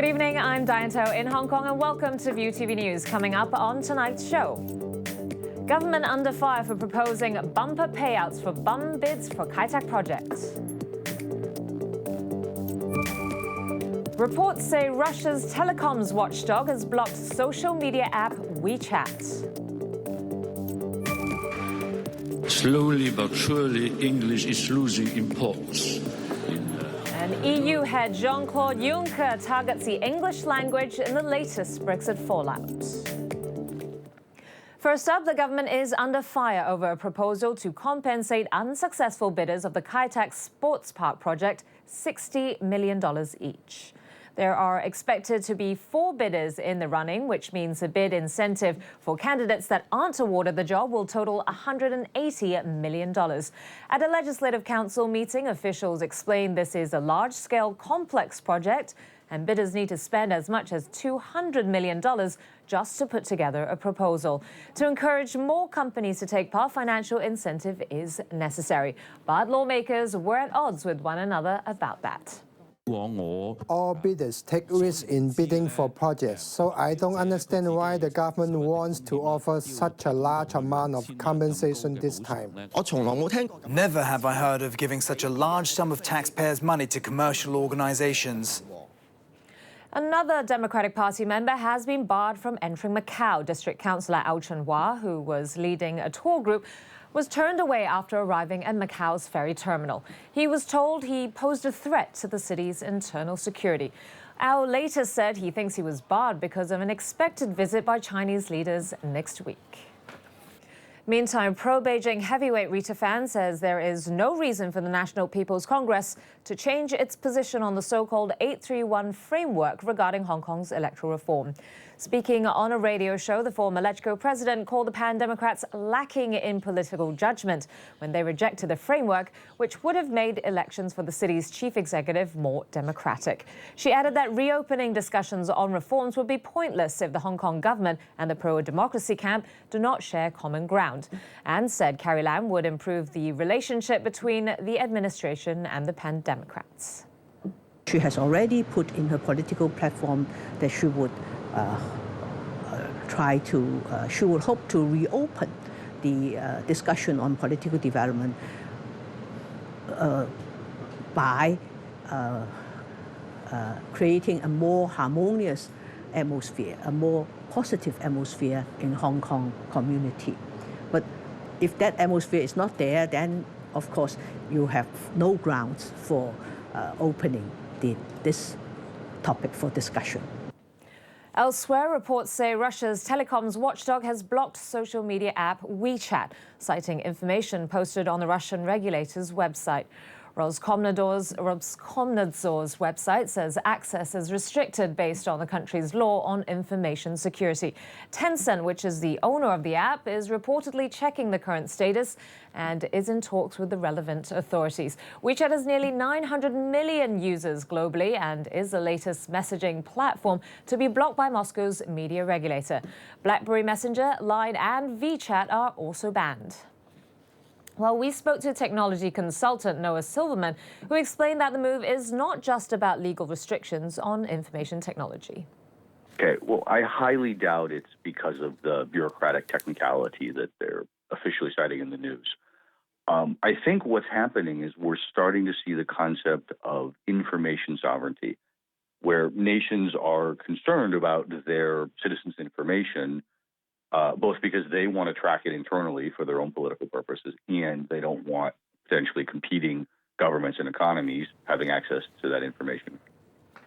Good evening, I'm Diane in Hong Kong and welcome to ViuTV News. Coming up on tonight's show. Government under fire for proposing bumper payouts for bum bids for Kai Tak projects. Reports say Russia's telecoms watchdog has blocked social media app WeChat. Slowly but surely, English is losing importance. And EU head Jean-Claude Juncker targets the English language in the latest Brexit fallout. First up, the government is under fire over a proposal to compensate unsuccessful bidders of the Kai Tak Sports Park project $60 million each. There are expected to be 4 bidders in the running, which means the bid incentive for candidates that aren't awarded the job will total $180 million. At a Legislative Council meeting, officials explained this is a large-scale, complex project, and bidders need to spend as much as $200 million just to put together a proposal. To encourage more companies to take part, financial incentive is necessary. But lawmakers were at odds with one another about that. All bidders take risks in bidding for projects, so I don't understand why the government wants to offer such a large amount of compensation this time. Never have I heard of giving such a large sum of taxpayers' money to commercial organizations. Another Democratic Party member has been barred from entering Macau. District Councillor Au Chun-hua, who was leading a tour group, was turned away after arriving at Macau's ferry terminal. He was told he posed a threat to the city's internal security. Au later said he thinks he was barred because of an expected visit by Chinese leaders next week. Meantime, pro-Beijing heavyweight Rita Fan says there is no reason for the National People's Congress to change its position on the so-called 831 framework regarding Hong Kong's electoral reform. Speaking on a radio show, the former LegCo president called the Pan Democrats lacking in political judgment when they rejected the framework, which would have made elections for the city's chief executive more democratic. She added that reopening discussions on reforms would be pointless if the Hong Kong government and the pro-democracy camp do not share common ground, and said Carrie Lam would improve the relationship between the administration and the Pan Democrats. She has already put in her political platform that she would she would hope to reopen the discussion on political development by creating a more harmonious atmosphere, a more positive atmosphere in Hong Kong community. But if that atmosphere is not there, then of course you have no grounds for opening this topic for discussion. Elsewhere, reports say Russia's telecoms watchdog has blocked social media app WeChat, citing information posted on the Russian regulator's website. Roskomnadzor's website says access is restricted based on the country's law on information security. Tencent, which is the owner of the app, is reportedly checking the current status and is in talks with the relevant authorities. WeChat has nearly 900 million users globally and is the latest messaging platform to be blocked by Moscow's media regulator. BlackBerry Messenger, Line and VChat are also banned. Well, we spoke to technology consultant Noah Silverman, who explained that the move is not just about legal restrictions on information technology. Okay, well, I highly doubt it's because of the bureaucratic technicality that they're officially citing in the news. I think what's happening is we're starting to see the concept of information sovereignty, where nations are concerned about their citizens' information, both because they want to track it internally for their own political purposes, and they don't want potentially competing governments and economies having access to that information.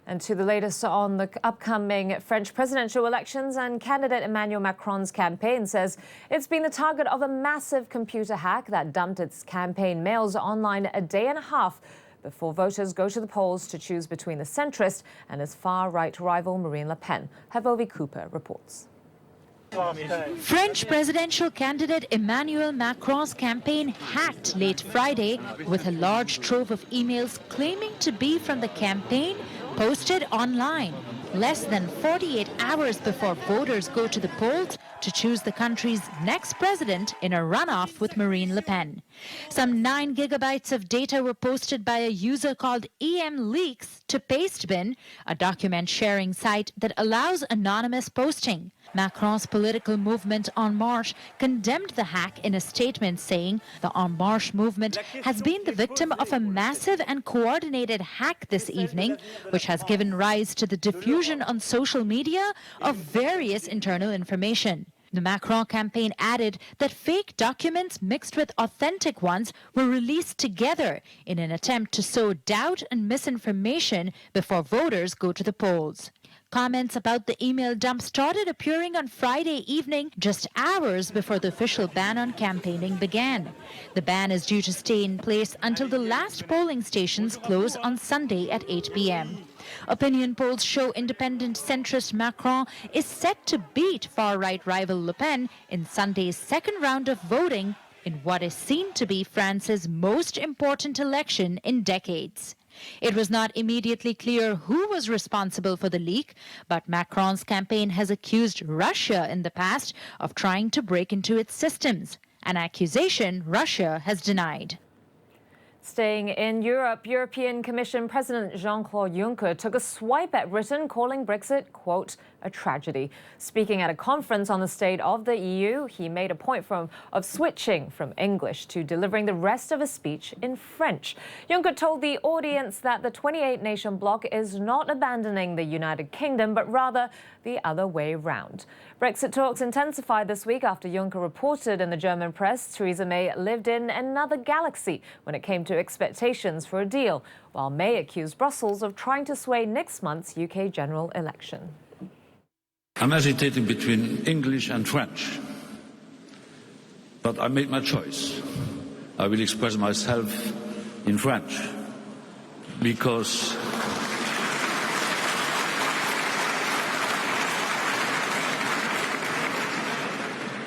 And to the latest on the upcoming French presidential elections, and candidate Emmanuel Macron's campaign says it's been the target of a massive computer hack that dumped its campaign mails online a day and a half before voters go to the polls to choose between the centrist and his far-right rival Marine Le Pen. Havovi Cooper reports. French presidential candidate Emmanuel Macron's campaign hacked late Friday with a large trove of emails claiming to be from the campaign posted online. less than 48 hours before voters go to the polls to choose the country's next president in a runoff with Marine Le Pen. Some 9 gigabytes of data were posted by a user called EM-Leaks to Pastebin, a document sharing site that allows anonymous posting. Macron's political movement En Marche condemned the hack in a statement, saying the En Marche movement has been the victim of a massive and coordinated hack this evening, which has given rise to the diffusion on social media of various internal information. The Macron campaign added that fake documents mixed with authentic ones were released together in an attempt to sow doubt and misinformation before voters go to the polls. Comments about the email dump started appearing on Friday evening, just hours before the official ban on campaigning began. The ban is due to stay in place until the last polling stations close on Sunday at 8 p.m. Opinion polls show independent centrist Macron is set to beat far-right rival Le Pen in Sunday's second round of voting in what is seen to be France's most important election in decades. It was not immediately clear who was responsible for the leak, but Macron's campaign has accused Russia in the past of trying to break into its systems, an accusation Russia has denied. Staying in Europe, European Commission President Jean-Claude Juncker took a swipe at Britain, calling Brexit, quote, a tragedy. Speaking at a conference on the state of the EU, he made a point of switching from English to delivering the rest of his speech in French. Juncker told the audience that the 28-nation bloc is not abandoning the United Kingdom, but rather the other way round. Brexit talks intensified this week after Juncker reported in the German press Theresa May lived in another galaxy when it came to expectations for a deal, while May accused Brussels of trying to sway next month's UK general election. I'm hesitating between English and French, but I made my choice. I will express myself in French because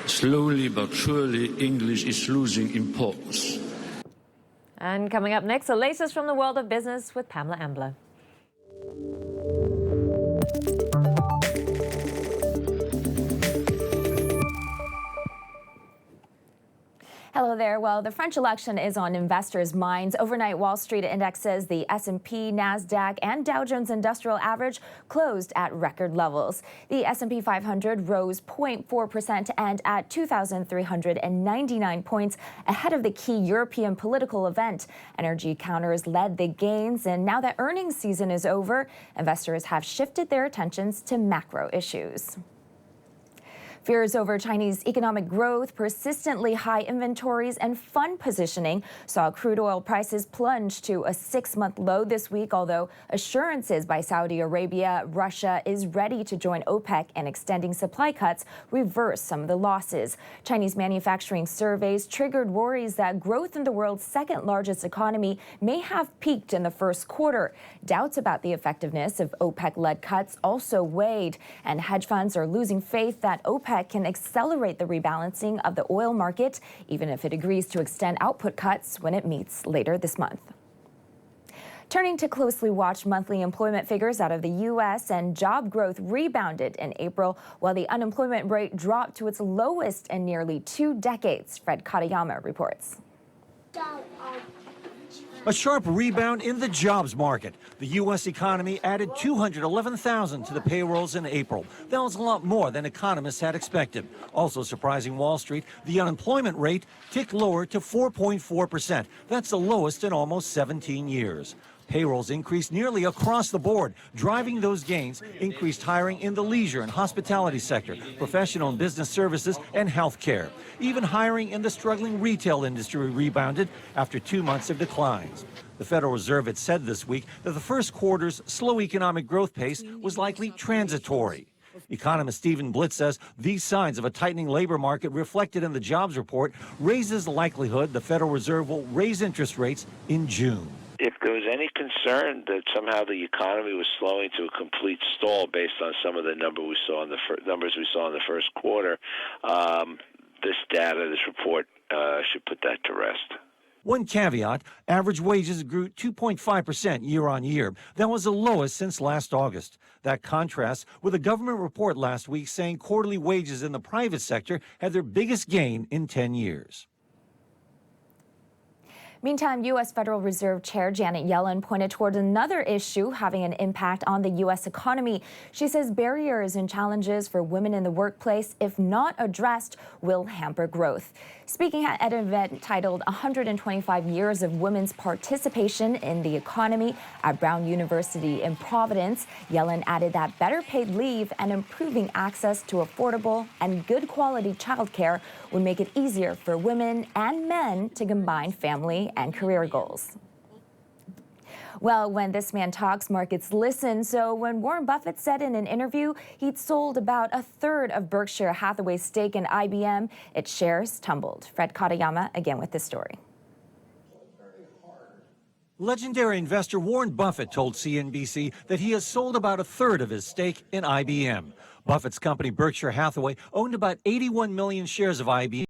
slowly but surely English is losing importance. And coming up next, the latest from the world of business with Pamela Ambler. Hello there. Well, the French election is on investors' minds. Overnight, Wall Street indexes, the S&P, NASDAQ, and Dow Jones Industrial Average closed at record levels. The S&P 500 rose 0.4% to end at 2,399 points, ahead of the key European political event. Energy counters led the gains, and now that earnings season is over, investors have shifted their attentions to macro issues. Fears over Chinese economic growth, persistently high inventories, and fund positioning saw crude oil prices plunge to a 6-month low this week, although assurances by Saudi Arabia Russia is ready to join OPEC and extending supply cuts reverse some of the losses. Chinese manufacturing surveys triggered worries that growth in the world's second-largest economy may have peaked in the first quarter. Doubts about the effectiveness of OPEC-led cuts also weighed, and hedge funds are losing faith that OPEC can accelerate the rebalancing of the oil market, even if it agrees to extend output cuts when it meets later this month. Turning to closely watched monthly employment figures out of the U.S., and job growth rebounded in April, while the unemployment rate dropped to its lowest in nearly 2 decades. Fred Katayama reports. A sharp rebound in the jobs market. The U.S. economy added 211,000 to the payrolls in April. That was a lot more than economists had expected. Also surprising Wall Street, the unemployment rate ticked lower to 4.4%. That's the lowest in almost 17 years. Payrolls increased nearly across the board. Driving those gains, increased hiring in the leisure and hospitality sector, professional and business services, and health care. Even hiring in the struggling retail industry rebounded after 2 months of declines. The Federal Reserve had said this week that the first quarter's slow economic growth pace was likely transitory. Economist Stephen Blitz says these signs of a tightening labor market reflected in the jobs report raises the likelihood the Federal Reserve will raise interest rates in June. If there was any concern that somehow the economy was slowing to a complete stall based on some of the numbers we saw in the first quarter, this report should put that to rest. One caveat, average wages grew 2.5% year on year. That was the lowest since last August. That contrasts with a government report last week saying quarterly wages in the private sector had their biggest gain in 10 years. Meantime, U.S. Federal Reserve Chair Janet Yellen pointed toward another issue having an impact on the U.S. economy. She says barriers and challenges for women in the workplace, if not addressed, will hamper growth. Speaking at an event titled 125 Years of Women's Participation in the Economy at Brown University in Providence, Yellen added that better paid leave and improving access to affordable and good quality childcare would make it easier for women and men to combine family and career goals. Well, when this man talks, markets listen. So when Warren Buffett said in an interview he'd sold about a third of Berkshire Hathaway's stake in IBM, its shares tumbled. Fred Katayama again with this story. Legendary investor Warren Buffett told CNBC that he has sold about a third of his stake in IBM. Buffett's company Berkshire Hathaway owned about 81 million shares of IBM.